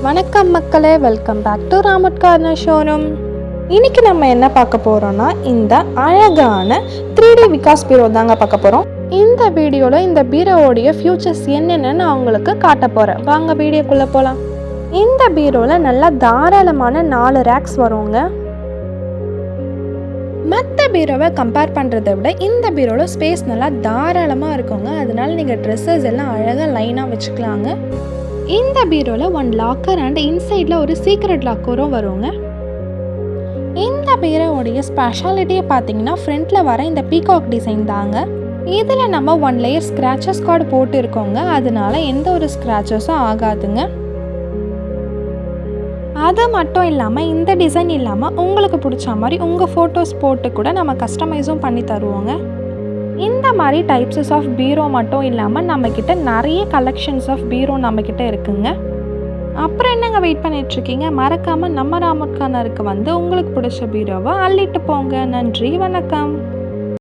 வணக்கம் மக்களே, welcome back to Ramut corner showroom. இன்னைக்கு நம்ம என்ன பார்க்க போறோம்னா, இந்த அழகான 3D விகாஸ் பீரோ தாங்க பார்க்க போறோம். இந்த வீடியோவில் இந்த பீரோவோடைய ஃபியூச்சர்ஸ் என்னென்னு நான் உங்களுக்கு காட்ட போறேன். வாங்க வீடியோக்குள்ள போகலாம். இந்த பீரோவில் நல்லா தாராளமான 4 ரேக்ஸ் வருங்க. மற்ற பீரோவை கம்பேர் பண்ணுறதை விட இந்த பீரோவில் ஸ்பேஸ் நல்லா தாராளமாக இருக்குங்க. அதனால நீங்கள் ட்ரெஸ்ஸஸ் எல்லாம் அழகாக லைனாக வச்சுக்கலாங்க. இந்த பீரோவில் 1 லாக்கர் அண்ட் இன்சைடில் ஒரு சீக்ரெட் லாக்கரும் வருங்க. இந்த பீரோவுடைய ஸ்பெஷாலிட்டியை பார்த்தீங்கன்னா, ஃப்ரண்ட்டில் வர இந்த பீகாக் டிசைன் தாங்க. இதில் நம்ம 1 லேயர் ஸ்க்ராச்சஸ் கார்டு போட்டு இருக்கோங்க. அதனால எந்த ஒரு ஸ்க்ராச்சஸும் ஆகாதுங்க. அது மட்டும் இல்லாமல் இந்த டிசைன் இல்லாமல் உங்களுக்கு பிடிச்ச மாதிரி உங்கள் ஃபோட்டோஸ் போட்டு கூட நம்ம கஸ்டமைஸும் பண்ணி தருவோங்க. இந்த மாதிரி டைப்ஸஸ் ஆஃப் பீரோ மட்டும் இல்லாமல் நம்மக்கிட்ட நிறைய கலெக்ஷன்ஸ் ஆஃப் பீரோ நம்மக்கிட்ட இருக்குங்க. அப்புறம் என்னங்க வெயிட் பண்ணிகிட்ருக்கீங்க? மறக்காமல் நம்ம ராமுட் கார்னருக்கு வந்து உங்களுக்கு பிடிச்ச பீரோவை அள்ளிட்டு போங்க. நன்றி, வணக்கம்.